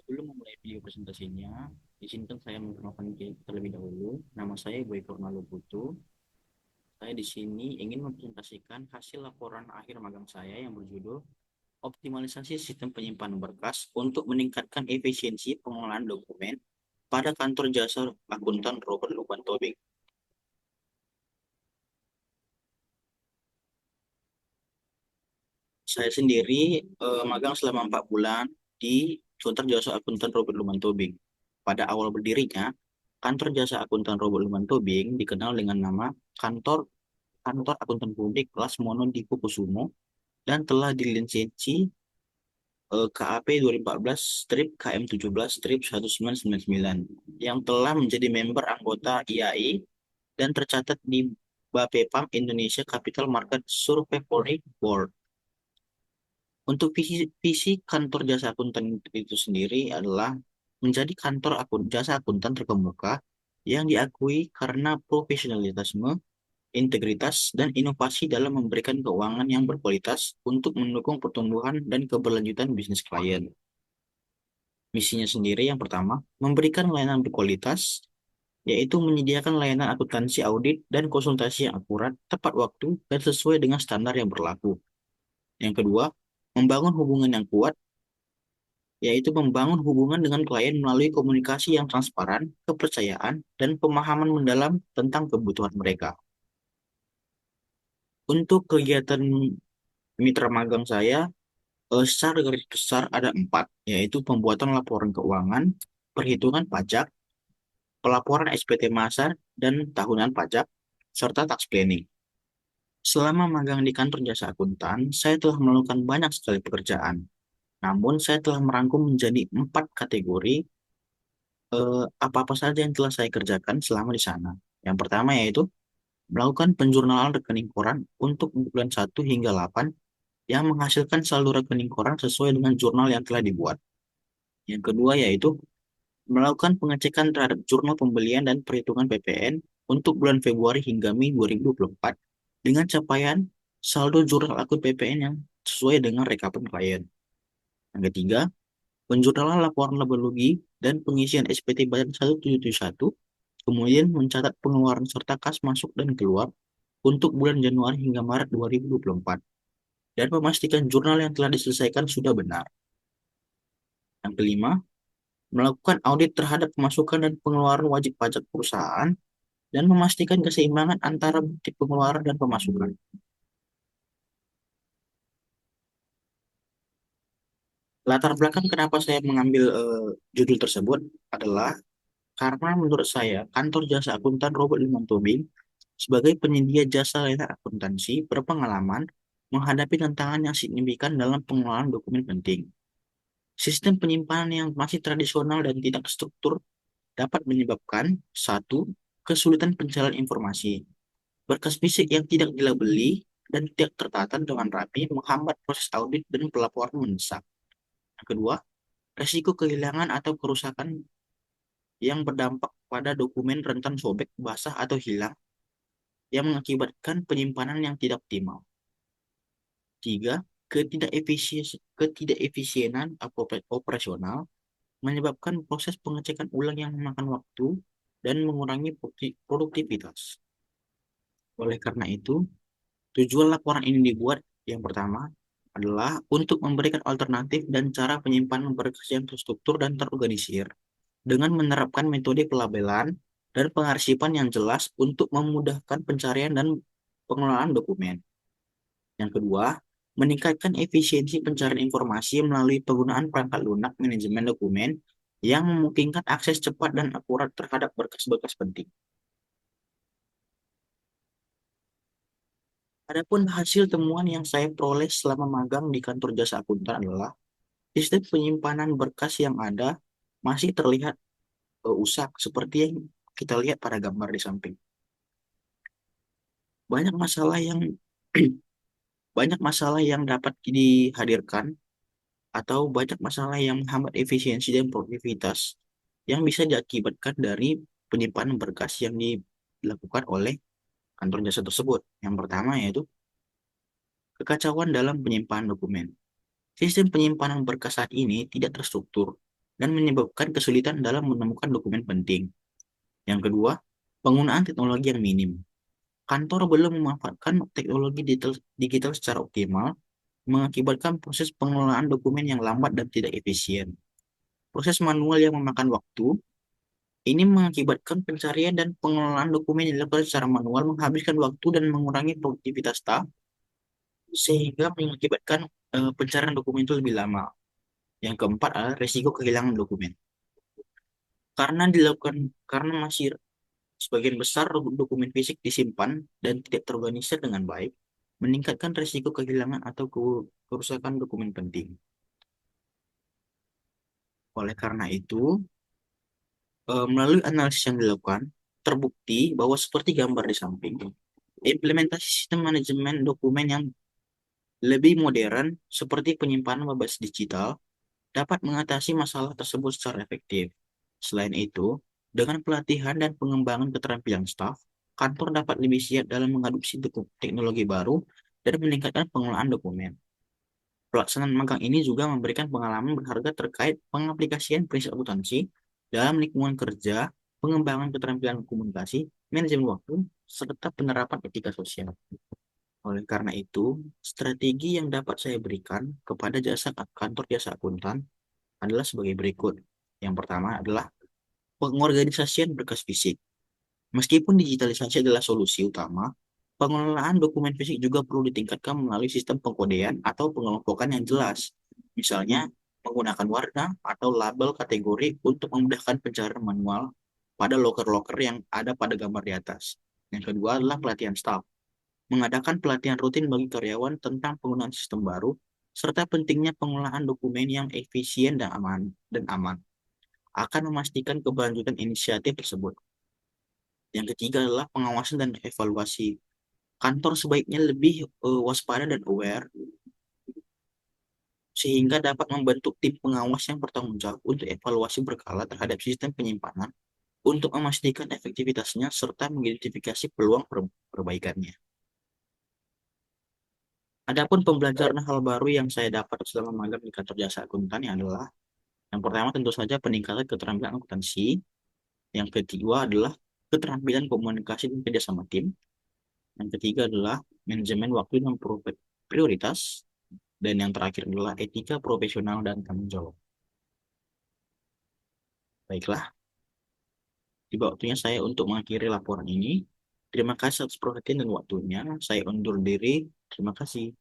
Sebelum memulai video presentasinya, izinkan saya memperkenalkan diri terlebih dahulu. Nama saya Boy Kornalo Putu. Saya di sini ingin mempresentasikan hasil laporan akhir magang saya yang berjudul Optimalisasi Sistem Penyimpanan Berkas untuk Meningkatkan Efisiensi Pengelolaan Dokumen pada Kantor Jasa Akuntan Robert Luban Tobing. Saya sendiri magang selama 4 bulan di Kantor Jasa Akuntan Robert Luban Tobing. Pada awal berdirinya, Kantor Jasa Akuntan Robert Luban Tobing dikenal dengan nama Kantor Kantor Akuntan Publik kelas Mono di Kukusumo dan telah dilisensi KAP 2014 strip KM 17 strip 1999 yang telah menjadi member anggota IAI dan tercatat di Bapepam Indonesia Capital Market Survey Board. Untuk visi kantor jasa akuntan itu sendiri adalah menjadi kantor jasa akuntan terkemuka yang diakui karena profesionalisme, integritas, dan inovasi dalam memberikan keuangan yang berkualitas untuk mendukung pertumbuhan dan keberlanjutan bisnis klien. Misinya sendiri yang pertama, memberikan layanan berkualitas, yaitu menyediakan layanan akuntansi audit dan konsultasi yang akurat, tepat waktu, dan sesuai dengan standar yang berlaku. Yang kedua, membangun hubungan yang kuat, yaitu membangun hubungan dengan klien melalui komunikasi yang transparan, kepercayaan, dan pemahaman mendalam tentang kebutuhan mereka. Untuk kegiatan mitra magang saya, secara garis besar ada 4, yaitu pembuatan laporan keuangan, perhitungan pajak, pelaporan SPT Masar, dan tahunan pajak, serta tax planning. Selama magang di kantor jasa akuntan, saya telah melakukan banyak sekali pekerjaan. Namun, saya telah merangkum menjadi 4 kategori apa-apa saja yang telah saya kerjakan selama di sana. Yang pertama yaitu melakukan penjurnalan rekening koran untuk bulan 1 hingga 8 yang menghasilkan saldo rekening koran sesuai dengan jurnal yang telah dibuat. Yang kedua yaitu melakukan pengecekan terhadap jurnal pembelian dan perhitungan PPN untuk bulan Februari hingga Mei 2024 dengan capaian saldo jurnal akun PPN yang sesuai dengan rekapan klien. Yang ketiga, penjurnalan laporan laba rugi dan pengisian SPT Badan 1771, kemudian mencatat pengeluaran serta kas masuk dan keluar untuk bulan Januari hingga Maret 2024, dan memastikan jurnal yang telah diselesaikan sudah benar. Yang kelima, melakukan audit terhadap pemasukan dan pengeluaran wajib pajak perusahaan dan memastikan keseimbangan antara bukti pengeluaran dan pemasukan. Latar belakang kenapa saya mengambil judul tersebut adalah karena menurut saya kantor jasa akuntan Robert Limon Tobing sebagai penyedia jasa layanan akuntansi berpengalaman menghadapi tantangan yang signifikan dalam pengelolaan dokumen penting. Sistem penyimpanan yang masih tradisional dan tidak struktur dapat menyebabkan satu, kesulitan pencarian informasi. Berkas fisik yang tidak dilabeli dan tidak tertata dengan rapi menghambat proses audit dan pelaporan mendesak. Yang kedua, resiko kehilangan atau kerusakan yang berdampak pada dokumen rentan sobek, basah, atau hilang yang mengakibatkan penyimpanan yang tidak optimal. Tiga, ketidakefisienan operasional menyebabkan proses pengecekan ulang yang memakan waktu dan mengurangi produktivitas. Oleh karena itu, tujuan laporan ini dibuat yang pertama adalah untuk memberikan alternatif dan cara penyimpanan berkas yang terstruktur dan terorganisir dengan menerapkan metode pelabelan dan pengarsipan yang jelas untuk memudahkan pencarian dan pengelolaan dokumen. Yang kedua, meningkatkan efisiensi pencarian informasi melalui penggunaan perangkat lunak manajemen dokumen yang memungkinkan akses cepat dan akurat terhadap berkas-berkas penting. Adapun hasil temuan yang saya peroleh selama magang di kantor jasa akuntan adalah sistem penyimpanan berkas yang ada masih terlihat rusak seperti yang kita lihat pada gambar di samping. Banyak masalah yang banyak masalah yang dapat dihadirkan atau banyak masalah yang menghambat efisiensi dan produktivitas yang bisa diakibatkan dari penyimpanan berkas yang dilakukan oleh kantor jasa tersebut. Yang pertama yaitu kekacauan dalam penyimpanan dokumen. Sistem penyimpanan berkas saat ini tidak terstruktur dan menyebabkan kesulitan dalam menemukan dokumen penting. Yang kedua, penggunaan teknologi yang minim. Kantor belum memanfaatkan teknologi digital secara optimal, mengakibatkan proses pengelolaan dokumen yang lambat dan tidak efisien. Proses manual yang memakan waktu, ini mengakibatkan pencarian dan pengelolaan dokumen yang dilakukan secara manual menghabiskan waktu dan mengurangi produktivitas staf, sehingga mengakibatkan pencarian dokumen itu lebih lama. Yang keempat adalah resiko kehilangan dokumen. Karena dilakukan karena masih sebagian besar dokumen fisik disimpan dan tidak terorganisir dengan baik, meningkatkan risiko kehilangan atau kerusakan dokumen penting. Oleh karena itu, melalui analisis yang dilakukan, terbukti bahwa seperti gambar di samping, implementasi sistem manajemen dokumen yang lebih modern seperti penyimpanan berbasis digital dapat mengatasi masalah tersebut secara efektif. Selain itu, dengan pelatihan dan pengembangan keterampilan staf, kantor dapat lebih siap dalam mengadopsi teknologi baru dan meningkatkan pengelolaan dokumen. Pelaksanaan magang ini juga memberikan pengalaman berharga terkait pengaplikasian prinsip akuntansi dalam lingkungan kerja, pengembangan keterampilan komunikasi, manajemen waktu, serta penerapan etika sosial. Oleh karena itu, strategi yang dapat saya berikan kepada kantor jasa akuntan adalah sebagai berikut. Yang pertama adalah pengorganisasian berkas fisik. Meskipun digitalisasi adalah solusi utama, pengelolaan dokumen fisik juga perlu ditingkatkan melalui sistem pengkodean atau pengelompokan yang jelas. Misalnya, menggunakan warna atau label kategori untuk memudahkan pencarian manual pada loker-loker yang ada pada gambar di atas. Yang kedua adalah pelatihan staf. Mengadakan pelatihan rutin bagi karyawan tentang penggunaan sistem baru, serta pentingnya pengolahan dokumen yang efisien dan aman akan memastikan keberlanjutan inisiatif tersebut. Yang ketiga adalah pengawasan dan evaluasi. Kantor sebaiknya lebih waspada dan aware sehingga dapat membentuk tim pengawas yang bertanggung jawab untuk evaluasi berkala terhadap sistem penyimpanan untuk memastikan efektivitasnya serta mengidentifikasi peluang perbaikannya. Adapun pembelajaran hal baru yang saya dapat selama magang di kantor jasa akuntan adalah yang pertama tentu saja peningkatan keterampilan akuntansi, yang kedua adalah keterampilan komunikasi dan kerja sama tim, yang ketiga adalah manajemen waktu dan prioritas, dan yang terakhir adalah etika profesional dan tanggung jawab. Baiklah, tiba waktunya saya untuk mengakhiri laporan ini. Terima kasih atas perhatian dan waktunya. Saya undur diri. Terima kasih.